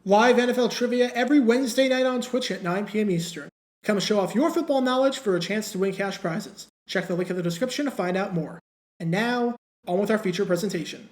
Live NFL trivia every Wednesday night on Twitch at 9 p.m. Eastern. Come show off your football knowledge for a chance to win cash prizes. Check the link in the description to find out more. And now, on with our feature presentation.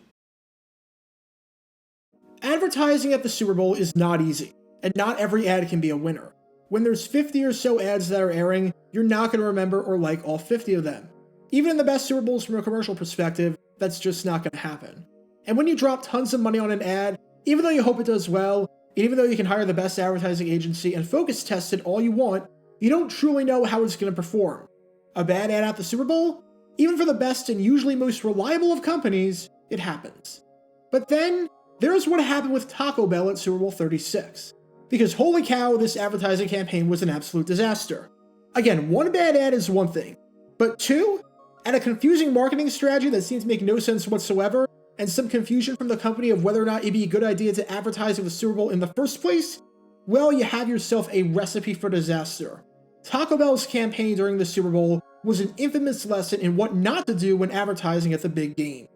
Advertising at the Super Bowl is not easy, and not every ad can be a winner. When there's 50 or so ads that are airing, you're not going to remember or like all 50 of them. Even in the best Super Bowls from a commercial perspective, that's just not going to happen. And when you drop tons of money on an ad, even though you hope it does well, and even though you can hire the best advertising agency and focus test it all you want, you don't truly know how it's going to perform. A bad ad at the Super Bowl? Even for the best and usually most reliable of companies, it happens. But then, there's what happened with Taco Bell at Super Bowl XXXVI. Because holy cow, this advertising campaign was an absolute disaster. Again, one bad ad is one thing, but two, and a confusing marketing strategy that seemed to make no sense whatsoever, and some confusion from the company of whether or not it'd be a good idea to advertise at the Super Bowl in the first place, well, you have yourself a recipe for disaster. Taco Bell's campaign during the Super Bowl was an infamous lesson in what not to do when advertising at the big game.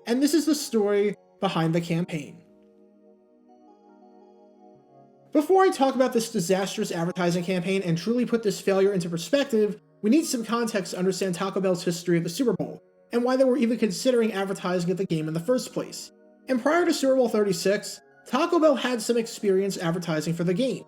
And this is the story behind the campaign. Before I talk about this disastrous advertising campaign and truly put this failure into perspective, we need some context to understand Taco Bell's history of the Super Bowl, and why they were even considering advertising at the game in the first place. And prior to Super Bowl XXXVI, Taco Bell had some experience advertising for the game.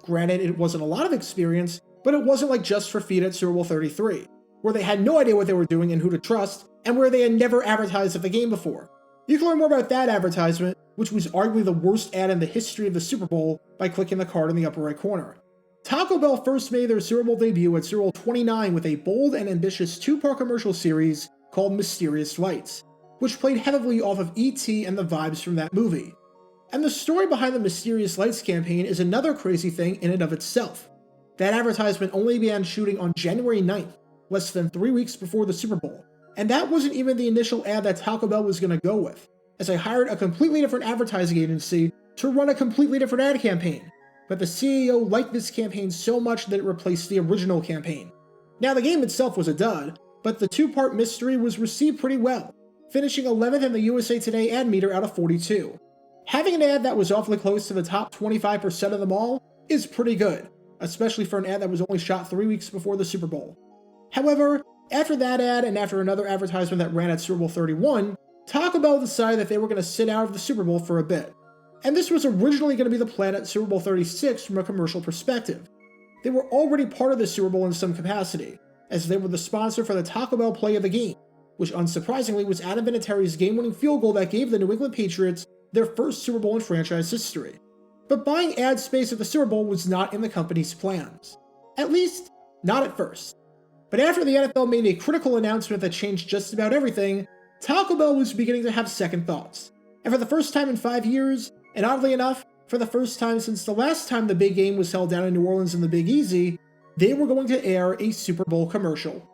Granted, it wasn't a lot of experience, but it wasn't like Just for Feet at Super Bowl XXXIII, where they had no idea what they were doing and who to trust, and where they had never advertised at the game before. You can learn more about that advertisement, which was arguably the worst ad in the history of the Super Bowl, by clicking the card in the upper right corner. Taco Bell first made their Super Bowl debut at Super Bowl XXIX with a bold and ambitious two-part commercial series called Mysterious Lights, which played heavily off of E.T. and the vibes from that movie. And the story behind the Mysterious Lights campaign is another crazy thing in and of itself. That advertisement only began shooting on January 9th, less than 3 weeks before the Super Bowl, and that wasn't even the initial ad that Taco Bell was going to go with, as I hired a completely different advertising agency to run a completely different ad campaign, but the CEO liked this campaign so much that it replaced the original campaign. Now the game itself was a dud, but the two-part mystery was received pretty well, finishing 11th in the USA Today ad meter out of 42. Having an ad that was awfully close to the top 25% of them all is pretty good, especially for an ad that was only shot 3 weeks before the Super Bowl. However, after that ad and after another advertisement that ran at Super Bowl 31, Taco Bell decided that they were going to sit out of the Super Bowl for a bit. And this was originally going to be the plan at Super Bowl XXXVI from a commercial perspective. They were already part of the Super Bowl in some capacity, as they were the sponsor for the Taco Bell play of the game, which unsurprisingly was Adam Vinatieri's game-winning field goal that gave the New England Patriots their first Super Bowl in franchise history. But buying ad space at the Super Bowl was not in the company's plans. At least, not at first. But after the NFL made a critical announcement that changed just about everything, Taco Bell was beginning to have second thoughts. And for the first time in 5 years, and oddly enough, for the first time since the last time the big game was held down in New Orleans in the Big Easy, they were going to air a Super Bowl commercial.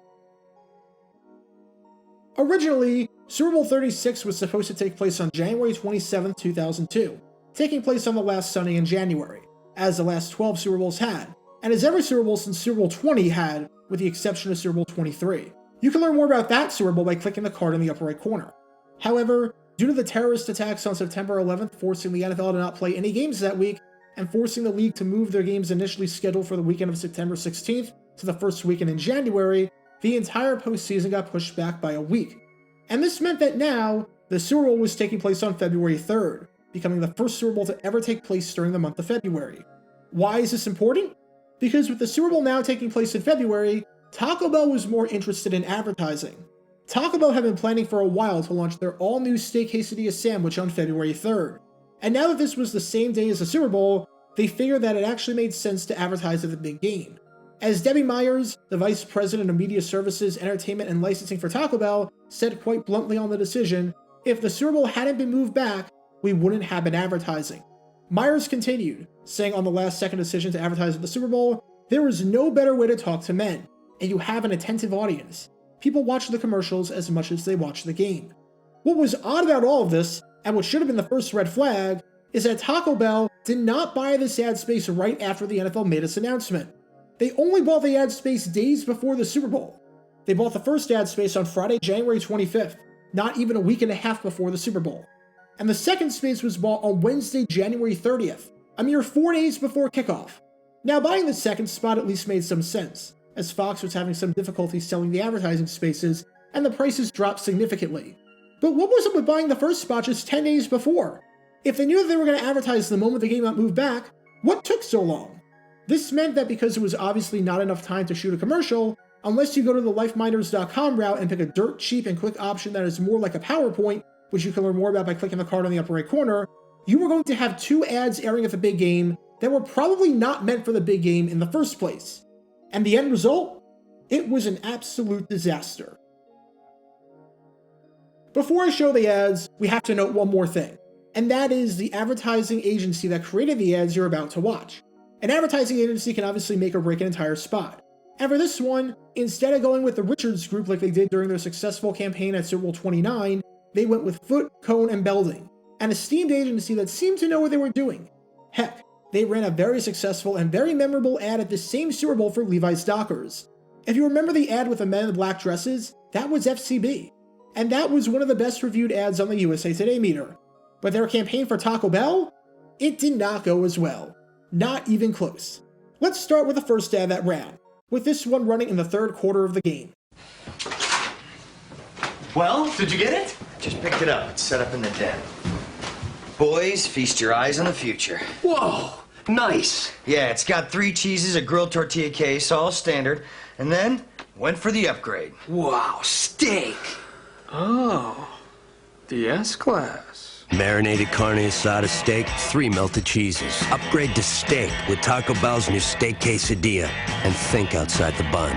Originally, Super Bowl XXXVI was supposed to take place on January 27, 2002, taking place on the last Sunday in January, as the last 12 Super Bowls had, and as every Super Bowl since Super Bowl XX had, with the exception of Super Bowl XXIII. You can learn more about that Super Bowl by clicking the card in the upper right corner. However, due to the terrorist attacks on September 11th forcing the NFL to not play any games that week, and forcing the league to move their games initially scheduled for the weekend of September 16th to the first weekend in January, the entire postseason got pushed back by a week. And this meant that now, the Super Bowl was taking place on February 3rd, becoming the first Super Bowl to ever take place during the month of February. Why is this important? Because with the Super Bowl now taking place in February, Taco Bell was more interested in advertising. Taco Bell had been planning for a while to launch their all-new steak quesadilla sandwich on February 3rd. And now that this was the same day as the Super Bowl, they figured that it actually made sense to advertise at the big game. As Debbie Myers, the Vice President of Media Services, Entertainment, and Licensing for Taco Bell, said quite bluntly on the decision, if the Super Bowl hadn't been moved back, we wouldn't have been advertising. Myers continued, saying on the last-second decision to advertise at the Super Bowl, there is no better way to talk to men, and you have an attentive audience. People watch the commercials as much as they watch the game. What was odd about all of this, and what should have been the first red flag, is that Taco Bell did not buy this ad space right after the NFL made its announcement. They only bought the ad space days before the Super Bowl. They bought the first ad space on Friday, January 25th, not even a week and a half before the Super Bowl. And the second space was bought on Wednesday, January 30th, a mere 4 days before kickoff. Now, buying the second spot at least made some sense, as Fox was having some difficulty selling the advertising spaces, and the prices dropped significantly. But what was it with buying the first spot just 10 days before? If they knew that they were going to advertise the moment the game got moved back, what took so long? This meant that because it was obviously not enough time to shoot a commercial, unless you go to the lifeminders.com route and pick a dirt cheap and quick option that is more like a PowerPoint, which you can learn more about by clicking the card on the upper right corner, you were going to have 2 ads airing at the big game that were probably not meant for the big game in the first place. And the end result? It was an absolute disaster. Before I show the ads, we have to note one more thing, and that is the advertising agency that created the ads you're about to watch. An advertising agency can obviously make or break an entire spot. And for this one, instead of going with the Richards Group like they did during their successful campaign at Super Bowl XXXIX, they went with Foot, Cone, and Belding, an esteemed agency that seemed to know what they were doing. Heck, they ran a very successful and very memorable ad at this same Super Bowl for Levi's Dockers. If you remember the ad with the men in the black dresses, that was FCB. And that was one of the best reviewed ads on the USA Today meter. But their campaign for Taco Bell? It did not go as well. Not even close. Let's start with the first ad that ran, with this one running in the third quarter of the game. Well, did you get it? Just picked it up. It's set up in the den. Boys, feast your eyes on the future. Whoa, nice. Yeah, it's got 3 cheeses, a grilled tortilla case, all standard, and then went for the upgrade. Wow, steak. Oh, the S-Class. Marinated carne asada steak, 3 melted cheeses. Upgrade to steak with Taco Bell's new steak quesadilla. And think outside the bun.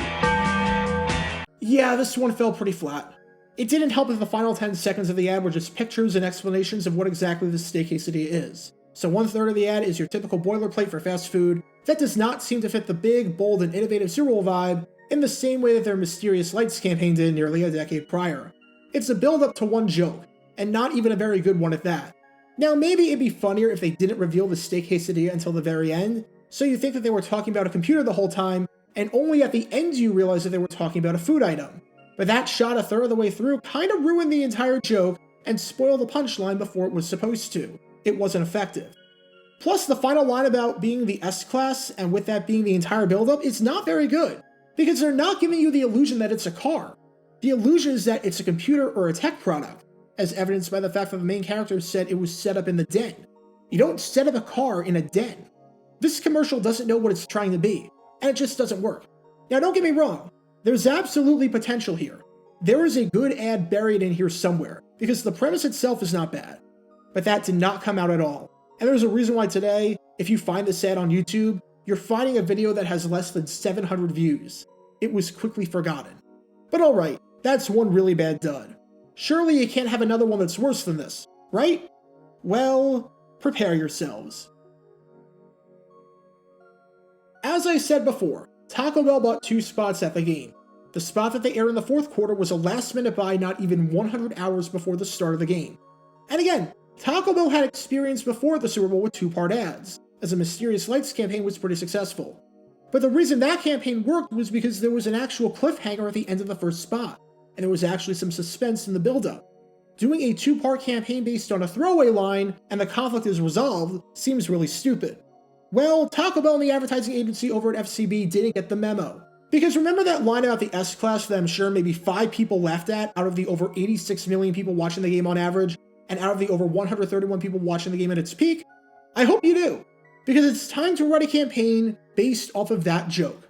Yeah, this one fell pretty flat. It didn't help that the final 10 seconds of the ad were just pictures and explanations of what exactly the steak quesadilla is. So 1/3 of the ad is your typical boilerplate for fast food that does not seem to fit the big, bold, and innovative Super Bowl vibe in the same way that their Mysterious Lights campaign did nearly a decade prior. It's a build-up to one joke, and not even a very good one at that. Now, maybe it'd be funnier if they didn't reveal the steak quesadilla until the very end, so you think that they were talking about a computer the whole time, and only at the end you realize that they were talking about a food item. But that shot 1/3 of the way through kind of ruined the entire joke and spoiled the punchline before it was supposed to. It wasn't effective. Plus, the final line about being the S-Class, and with that being the entire build-up, is not very good, because they're not giving you the illusion that it's a car. The illusion is that it's a computer or a tech product, as evidenced by the fact that the main character said it was set up in the den. You don't set up a car in a den. This commercial doesn't know what it's trying to be, and it just doesn't work. Now, don't get me wrong, there's absolutely potential here. There is a good ad buried in here somewhere, because the premise itself is not bad. But that did not come out at all. And there's a reason why today, if you find this ad on YouTube, you're finding a video that has less than 700 views. It was quickly forgotten. But alright, that's one really bad dud. Surely you can't have another one that's worse than this, right? Well, prepare yourselves. As I said before, Taco Bell bought 2 spots at the game. The spot that they aired in the fourth quarter was a last-minute buy not even 100 hours before the start of the game. And again, Taco Bell had experience before the Super Bowl with 2-part ads, as the Mysterious Lights campaign was pretty successful. But the reason that campaign worked was because there was an actual cliffhanger at the end of the first spot, and there was actually some suspense in the build-up. Doing a 2-part campaign based on a throwaway line, and the conflict is resolved, seems really stupid. Well, Taco Bell and the advertising agency over at FCB didn't get the memo. Because remember that line about the S-Class that I'm sure maybe 5 people laughed at out of the over 86 million people watching the game on average, and out of the over 131 people watching the game at its peak? I hope you do, because it's time to run a campaign based off of that joke.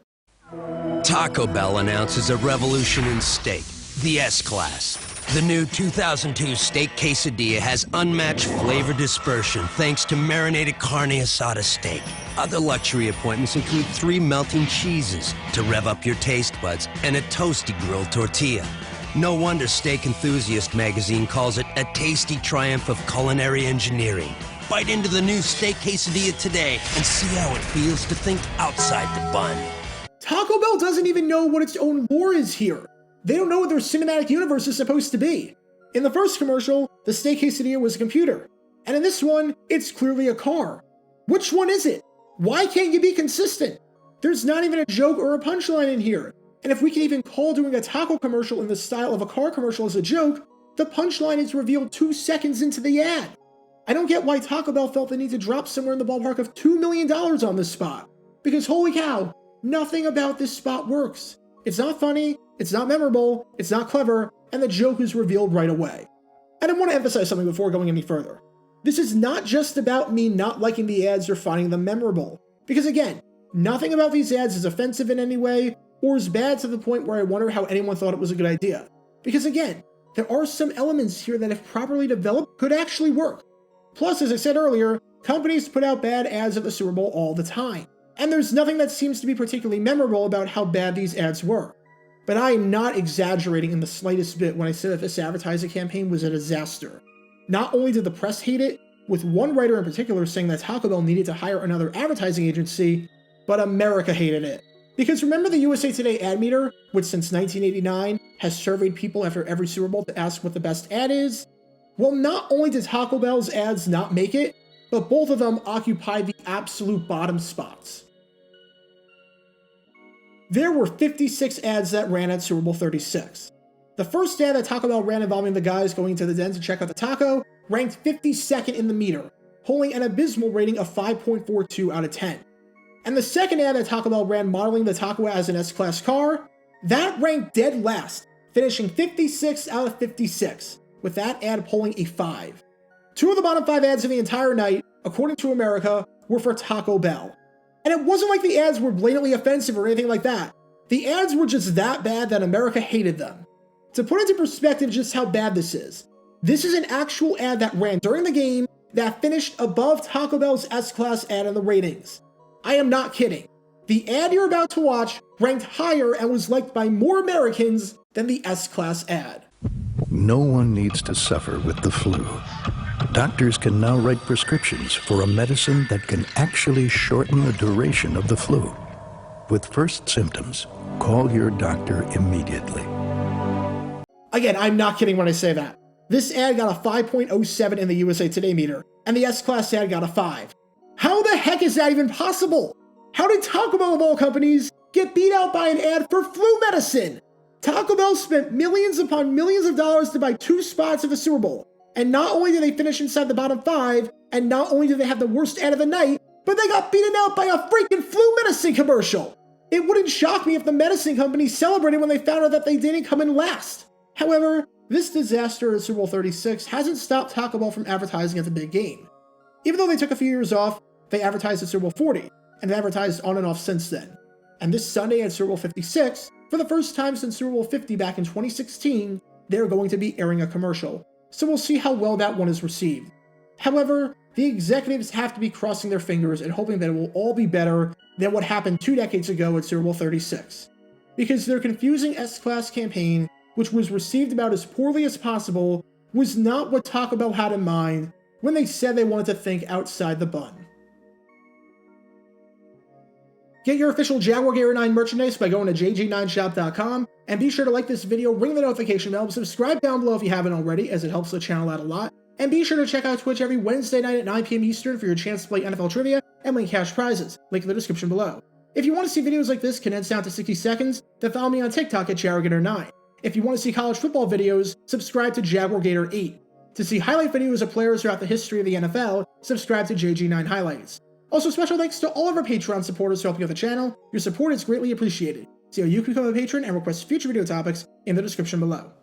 Taco Bell announces a revolution in steak, the S-Class. The new 2002 steak quesadilla has unmatched flavor dispersion thanks to marinated carne asada steak. Other luxury appointments include 3 melting cheeses to rev up your taste buds and a toasty grilled tortilla. No wonder Steak Enthusiast magazine calls it a tasty triumph of culinary engineering. Bite into the new steak quesadilla today and see how it feels to think outside the bun. Taco Bell doesn't even know what its own lore is here. They don't know what their cinematic universe is supposed to be. In the first commercial, the steak quesadilla was a computer, and in this one, it's clearly a car. Which one is it? Why can't you be consistent? There's not even a joke or a punchline in here, and if we can even call doing a taco commercial in the style of a car commercial as a joke, the punchline is revealed 2 seconds into the ad. I don't get why Taco Bell felt the need to drop somewhere in the ballpark of $2 million on this spot. Because holy cow, nothing about this spot works. It's not funny, it's not memorable, it's not clever, and the joke is revealed right away. And I want to emphasize something before going any further. This is not just about me not liking the ads or finding them memorable. Because again, nothing about these ads is offensive in any way, or is bad to the point where I wonder how anyone thought it was a good idea. Because again, there are some elements here that if properly developed could actually work. Plus, as I said earlier, companies put out bad ads at the Super Bowl all the time. And there's nothing that seems to be particularly memorable about how bad these ads were. But I am not exaggerating in the slightest bit when I say that this advertising campaign was a disaster. Not only did the press hate it, with one writer in particular saying that Taco Bell needed to hire another advertising agency, but America hated it. Because remember the USA Today ad meter, which since 1989 has surveyed people after every Super Bowl to ask what the best ad is? Well, not only did Taco Bell's ads not make it, but both of them occupied the absolute bottom spots. There were 56 ads that ran at Super Bowl 36. The first ad that Taco Bell ran involving the guys going to the den to check out the taco ranked 52nd in the meter, holding an abysmal rating of 5.42 out of 10. And the second ad that Taco Bell ran modeling the taco as an S-Class car, that ranked dead last, finishing 56 out of 56, with that ad pulling a 5. Two of the bottom 5 ads of the entire night, according to America, were for Taco Bell. And it wasn't like the ads were blatantly offensive or anything like that. The ads were just that bad that America hated them. To put into perspective just how bad this is an actual ad that ran during the game that finished above Taco Bell's S-Class ad in the ratings. I am not kidding. The ad you're about to watch ranked higher and was liked by more Americans than the S-Class ad. No one needs to suffer with the flu. Doctors can now write prescriptions for a medicine that can actually shorten the duration of the flu. With first symptoms, call your doctor immediately. Again, I'm not kidding when I say that. This ad got a 5.07 in the USA Today meter, and the S-Class ad got a 5. How the heck is that even possible? How did Taco Bell of all companies get beat out by an ad for flu medicine? Taco Bell spent millions upon millions of dollars to buy 2 spots at the Super Bowl. And not only did they finish inside the bottom 5, and not only did they have the worst ad of the night, but they got beaten out by a freaking flu medicine commercial. It wouldn't shock me if the medicine company celebrated when they found out that they didn't come in last. However, this disaster at Super Bowl 36 hasn't stopped Taco Bell from advertising at the big game. Even though they took a few years off, they advertised at Super Bowl 40, and they advertised on and off since then. And this Sunday at Super Bowl 56, for the first time since Super Bowl 50 back in 2016, they're going to be airing a commercial. So we'll see how well that one is received. However, the executives have to be crossing their fingers and hoping that it will all be better than what happened 2 decades ago at Super Bowl 36. Because their confusing S-Class campaign, which was received about as poorly as possible, was not what Taco Bell had in mind when they said they wanted to think outside the bun. Get your official Jaguar Gator 9 merchandise by going to jg9shop.com, and be sure to like this video, ring the notification bell, subscribe down below if you haven't already, as it helps the channel out a lot, and be sure to check out Twitch every Wednesday night at 9 p.m. Eastern for your chance to play NFL Trivia and win cash prizes, link in the description below. If you want to see videos like this condensed down to 60 seconds, then follow me on TikTok at JaguarGator9. If you want to see college football videos, subscribe to Jaguar Gator 8. To see highlight videos of players throughout the history of the NFL, subscribe to JG9 Highlights. Also, special thanks to all of our Patreon supporters for helping out the channel. Your support is greatly appreciated. See how you can become a patron and request future video topics in the description below.